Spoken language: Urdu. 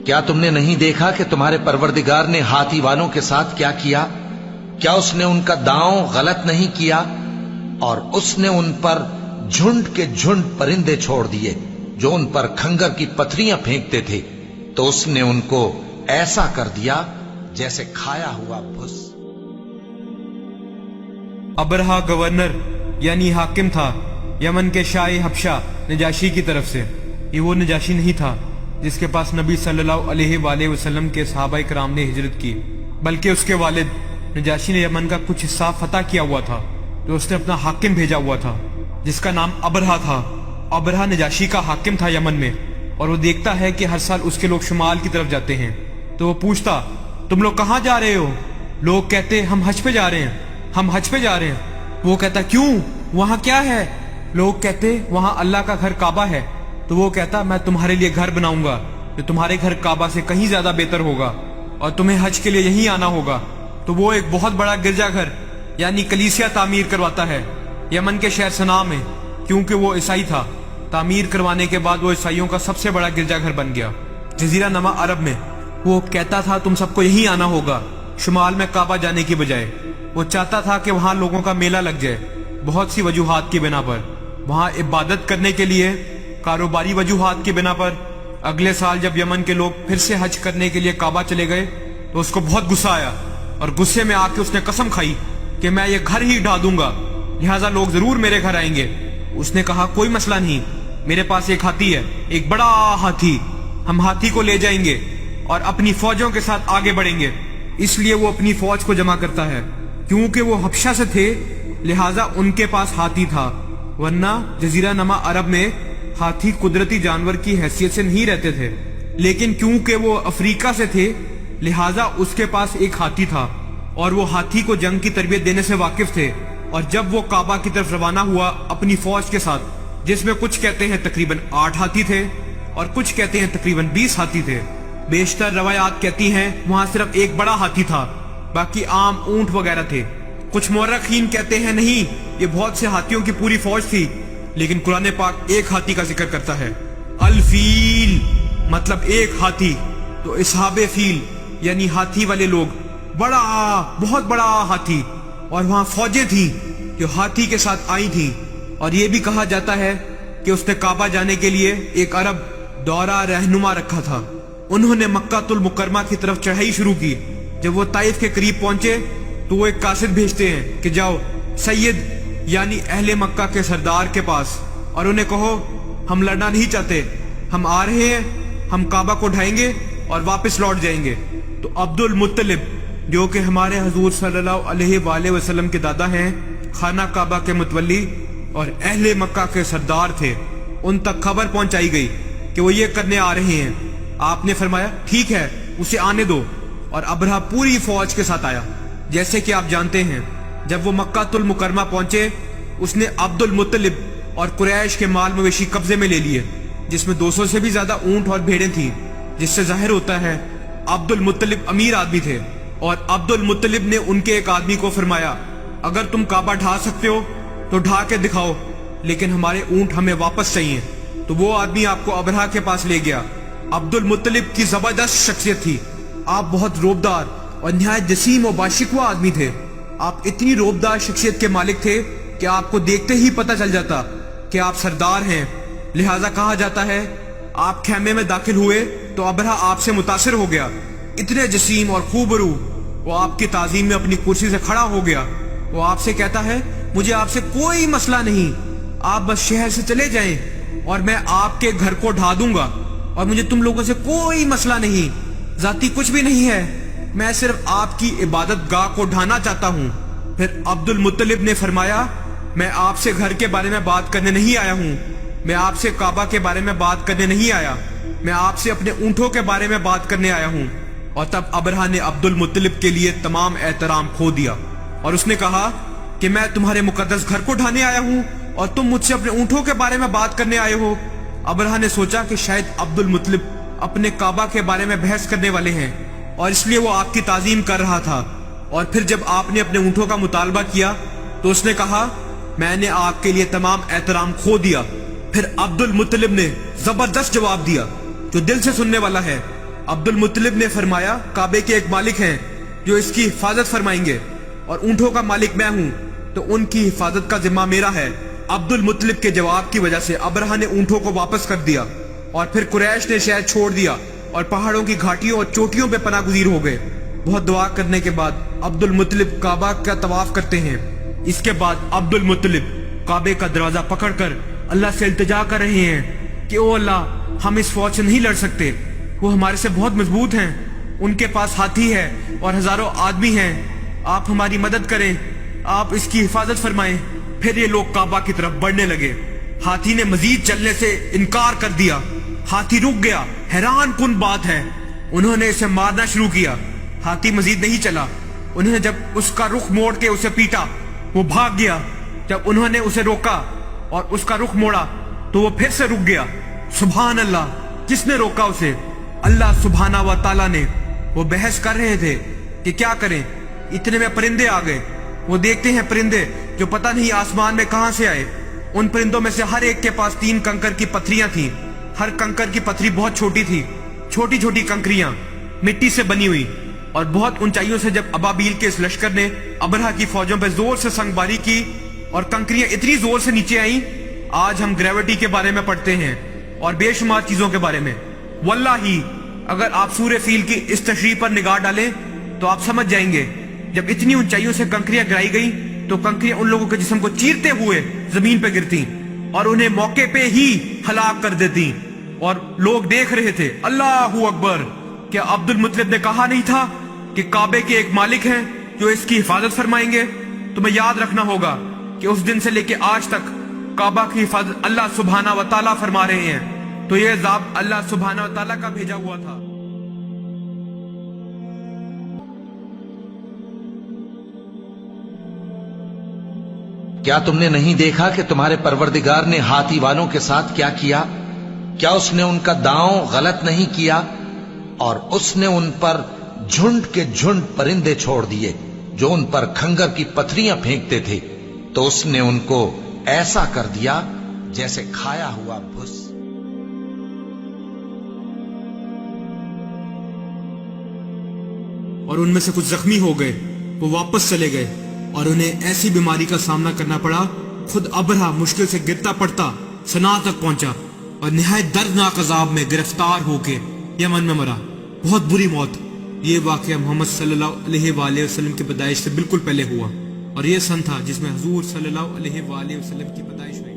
کیا تم نے نہیں دیکھا کہ تمہارے پروردگار نے ہاتھی والوں کے ساتھ کیا کیا؟ کیا اس نے ان کا داؤں غلط نہیں کیا؟ اور اس نے ان پر جھنڈ کے جھنڈ پرندے چھوڑ دیے جو ان پر کھنگر کی پتھریاں پھینکتے تھے، تو اس نے ان کو ایسا کر دیا جیسے کھایا ہوا بھس۔ ابرہا گورنر یعنی حاکم تھا یمن کے شاہ حبشہ نجاشی کی طرف سے۔ یہ وہ نجاشی نہیں تھا جس کے پاس نبی صلی اللہ علیہ وآلہ وسلم کے صحابہ کرام نے ہجرت کی، بلکہ اس کے والد نجاشی نے یمن کا کچھ حصہ فتح کیا ہوا تھا، جو اس نے اپنا حاکم بھیجا ہوا تھا جس کا نام ابرہا تھا۔ ابرہا نجاشی کا حاکم تھا یمن میں، اور وہ دیکھتا ہے کہ ہر سال اس کے لوگ شمال کی طرف جاتے ہیں، تو وہ پوچھتا تم لوگ کہاں جا رہے ہو؟ لوگ کہتے ہم حج پہ جا رہے ہیں، ہم حج پہ جا رہے ہیں۔ وہ کہتا کیوں، وہاں کیا ہے؟ لوگ کہتے وہاں اللہ کا گھر کعبہ ہے۔ تو وہ کہتا میں تمہارے لیے گھر بناؤں گا جو تمہارے گھر کعبہ سے کہیں زیادہ بہتر ہوگا، اور تمہیں حج کے لیے یہیں آنا ہوگا۔ تو وہ ایک بہت بڑا گرجا گھر یعنی کلیسیا تعمیر کرواتا ہے یمن کے شہر سنا میں، کیونکہ وہ عیسائی تھا۔ تعمیر کروانے کے بعد وہ عیسائیوں کا سب سے بڑا گرجا گھر بن گیا جزیرہ نما عرب میں۔ وہ کہتا تھا تم سب کو یہیں آنا ہوگا، شمال میں کعبہ جانے کی بجائے۔ وہ چاہتا تھا کہ وہاں لوگوں کا میلہ لگ جائے بہت سی وجوہات کی بنا پر، وہاں عبادت کرنے کے لیے، کاروباری وجوہات کی بنا پر۔ اگلے سال جب یمن کے لوگ پھر سے حج کرنے کے لیے کعبہ چلے گئے تو اس کو بہت غصہ آیا، اور غصے میں آ کے اس نے قسم کھائی کہ میں یہ گھر ہی ڈھا دوں گا، لہٰذا لوگ ضرور میرے گھر آئیں گے۔ اس نے کہا کوئی مسئلہ نہیں، میرے پاس ایک ہاتھی ہے، ایک بڑا ہاتھی، ہم ہاتھی کو لے جائیں گے اور اپنی فوجوں کے ساتھ آگے بڑھیں گے۔ اس لیے وہ اپنی فوج کو جمع کرتا ہے، کیونکہ وہ حبشہ سے تھے لہٰذا ان کے پاس ہاتھی تھا، ورنہ جزیرہ نما عرب میں ہاتھی قدرتی جانور کی حیثیت سے نہیں رہتے تھے، لیکن کیونکہ وہ افریقہ سے تھے لہٰذا اس کے پاس ایک ہاتھی تھا، اور وہ ہاتھی کو جنگ کی تربیت دینے سے واقف تھے۔ اور جب وہ کعبہ کی طرف روانہ ہوا اپنی فوج کے ساتھ، جس میں کچھ کہتے ہیں تقریباً 8 ہاتھی تھے اور کچھ کہتے ہیں تقریباً 20 ہاتھی تھے، بیشتر روایات کہتی ہیں وہاں صرف ایک بڑا ہاتھی تھا، باقی عام اونٹ وغیرہ تھے۔ کچھ مورخین کہتے ہیں نہیں، یہ بہت سے ہاتھیوں کی پوری فوج تھی، لیکن قرآن پاک ایک ہاتھی کا ذکر کرتا ہے، الفیل، مطلب ایک ہاتھی۔ تو اصحاب فیل یعنی ہاتھی والے لوگ، بڑا بہت بڑا ہاتھی، اور وہاں فوجیں تھیں جو ہاتھی کے ساتھ آئی تھیں۔ اور یہ بھی کہا جاتا ہے کہ اس نے کعبہ جانے کے لیے ایک عرب دورہ رہنما رکھا تھا۔ انہوں نے مکہ المکرمہ کی طرف چڑھائی شروع کی۔ جب وہ طائف کے قریب پہنچے تو وہ ایک قاصد بھیجتے ہیں کہ جاؤ سید یعنی اہل مکہ کے سردار کے پاس اور انہیں کہو ہم لڑنا نہیں چاہتے، ہم آ رہے ہیں، ہم کعبہ کو ڈھائیں گے اور واپس لوٹ جائیں گے۔ تو عبد المطلب جو کہ ہمارے حضور صلی اللہ علیہ وآلہ وسلم کے دادا ہیں، خانہ کعبہ کے متولی اور اہل مکہ کے سردار تھے، ان تک خبر پہنچائی گئی کہ وہ یہ کرنے آ رہے ہیں۔ آپ نے فرمایا ٹھیک ہے اسے آنے دو، اور ابرہا پوری فوج کے ساتھ آیا۔ جیسے کہ آپ جانتے ہیں جب وہ مکہ المکرمہ پہنچے اس نے عبد المطلب اور قریش کے مال مویشی قبضے میں لے لیے، جس میں 200 سے بھی زیادہ اونٹ اور بھیڑیں تھیں، جس سے ظاہر ہوتا ہے عبد المطلب امیر آدمی تھے۔ اور عبد المطلب نے ان کے ایک آدمی کو فرمایا اگر تم کعبہ ڈھا سکتے ہو تو ڈھا کے دکھاؤ، لیکن ہمارے اونٹ ہمیں واپس چاہیے۔ تو وہ آدمی آپ کو ابرہا کے پاس لے گیا۔ عبد المطلب کی زبردست شخصیت تھی، آپ بہت روبدار اور نہایت جسیم و باشکوہ آدمی تھے۔ آپ اتنی روبدار شخصیت کے مالک تھے کہ آپ کو دیکھتے ہی پتہ چل جاتا کہ آپ سردار ہیں، لہٰذا کہا جاتا ہے آپ خیمے میں داخل ہوئے تو ابرہا آپ سے متاثر ہو گیا، اتنے جسیم اور خوبرو۔ وہ آپ کی تعظیم میں اپنی کرسی سے کھڑا ہو گیا۔ وہ آپ سے کہتا ہے مجھے آپ سے کوئی مسئلہ نہیں، آپ بس شہر سے چلے جائیں اور میں آپ کے گھر کو ڈھا دوں گا، اور مجھے تم لوگوں سے کوئی مسئلہ نہیں، ذاتی کچھ بھی نہیں ہے، میں صرف آپ کی عبادت گاہ کو ڈھانا چاہتا ہوں۔ پھر عبد المطلب نے فرمایا میں آپ سے گھر کے بارے میں بات کرنے نہیں آیا ہوں، میں آپ سے کعبہ کے بارے میں بات کرنے نہیں آیا، میں آپ سے اپنے اونٹوں کے بارے میں بات کرنے آیا ہوں۔ اور تب ابرہا نے عبد المطلب کے لیے تمام احترام کھو دیا، اور اس نے کہا کہ میں تمہارے مقدس گھر کو ڈھانے آیا ہوں اور تم مجھ سے اپنے اونٹوں کے بارے میں بات کرنے آئے ہو۔ ابرہا نے سوچا کہ شاید عبد المطلب اپنے کعبہ کے بارے میں بحث کرنے والے ہیں، اور اس لیے وہ آپ کی تعظیم کر رہا تھا۔ اور پھر جب آپ نے اپنے اونٹوں کا مطالبہ کیا تو اس نے کہا میں نے آپ کے لیے تمام احترام کھو دیا۔ پھر عبد المطلب نے زبردست جواب دیا جو دل سے سننے والا ہے عبد المطلب نے فرمایا کعبے کے ایک مالک ہیں جو اس کی حفاظت فرمائیں گے اور اونٹوں کا مالک میں ہوں تو ان کی حفاظت کا ذمہ میرا ہے۔ عبد المطلب کے جواب کی وجہ سے ابرہہ نے اونٹوں کو واپس کر دیا اور پھر قریش نے شہر چھوڑ دیا اور پہاڑوں کی گھاٹیوں اور چوٹیوں پہ پناہ گزیر ہو گئے۔ بہت دعا کرنے کے بعد عبد المطلب کعبہ کا طواف کرتے ہیں۔ اس کے بعد عبد المطلب کعبے کا دروازہ پکڑ کر اللہ سے التجا کر رہے ہیں کہ او اللہ، ہم اس فوج سے نہیں لڑ سکتے، وہ ہمارے سے بہت مضبوط ہیں، ان کے پاس ہاتھی ہے اور ہزاروں آدمی ہیں، آپ ہماری مدد کریں، آپ اس کی حفاظت فرمائیں۔ پھر یہ لوگ کعبہ کی طرف بڑھنے لگے۔ ہاتھی نے مزید چلنے سے انکار کر دیا، ہاتھی رک گیا۔ حیران کن بات ہے، انہوں نے اسے مارنا شروع کیا، ہاتھی مزید نہیں چلا۔ انہوں نے جب اس کا رخ موڑ کے اسے پیٹا، وہ بھاگ گیا۔ جب انہوں نے اسے روکا اور اس کا رخ موڑا تو وہ پھر سے رک گیا۔ سبحان اللہ، کس نے روکا اسے؟ اللہ سبحانہ و تعالیٰ نے۔ وہ بحث کر رہے تھے کہ کیا کریں، اتنے میں پرندے آ گئے۔ وہ دیکھتے ہیں پرندے جو پتہ نہیں آسمان میں کہاں سے آئے۔ ان پرندوں میں سے ہر ایک کے پاس 3 کنکر کی پتھریاں تھیں۔ ہر کنکر کی پتھری بہت چھوٹی تھی، چھوٹی چھوٹی کنکریاں مٹی سے بنی ہوئی، اور بہت اونچائیوں سے جب ابابیل کے اس لشکر نے ابرہہ کی فوجوں پہ زور سے سنگ باری کی اور کنکریاں اتنی زور سے نیچے آئیں، آج ہم گریوٹی کے بارے میں پڑھتے ہیں اور بے شمار چیزوں کے بارے میں۔ واللہ اگر آپ سورہ فیل کی اس تشریح پر نگاہ ڈالیں تو آپ سمجھ جائیں گے، جب اتنی اونچائیوں سے کنکریاں گرائی گئیں تو کنکریاں ان لوگوں کے جسم کو چیرتے ہوئے زمین پہ گرتی اور انہیں موقع پہ ہی ہلاک کر دیتی، اور لوگ دیکھ رہے تھے۔ اللہ اکبر! کیا عبد المطلب نے کہا نہیں تھا کہ کعبے کے ایک مالک ہیں جو اس کی حفاظت فرمائیں گے؟ تمہیں یاد رکھنا ہوگا کہ اس دن سے لے کے آج تک کعبہ کی حفاظت اللہ سبحانہ و تعالیٰ فرما رہے ہیں، تو یہ عذاب اللہ سبحانہ و تعالیٰ کا بھیجا ہوا تھا۔ کیا تم نے نہیں دیکھا کہ تمہارے پروردگار نے ہاتھی والوں کے ساتھ کیا کیا؟ کیا اس نے ان کا داؤں غلط نہیں کیا؟ اور اس نے ان پر جھنڈ کے جھنڈ پرندے چھوڑ دیے جو ان پر کھنگر کی پتھریاں پھینکتے تھے، تو اس نے ان کو ایسا کر دیا جیسے کھایا ہوا بھس۔ اور ان میں سے کچھ زخمی ہو گئے، وہ واپس چلے گئے اور انہیں ایسی بیماری کا سامنا کرنا پڑا، خود ابرہہ مشکل سے گرتا پڑتا صنعا تک پہنچا اور نہایت دردناک عذاب میں گرفتار ہو کے یمن میں مرا، بہت بری موت۔ یہ واقعہ محمد صلی اللہ علیہ وآلہ وسلم کی پیدائش سے بالکل پہلے ہوا، اور یہ سن تھا جس میں حضور صلی اللہ علیہ وآلہ وسلم کی پیدائش ہوئی۔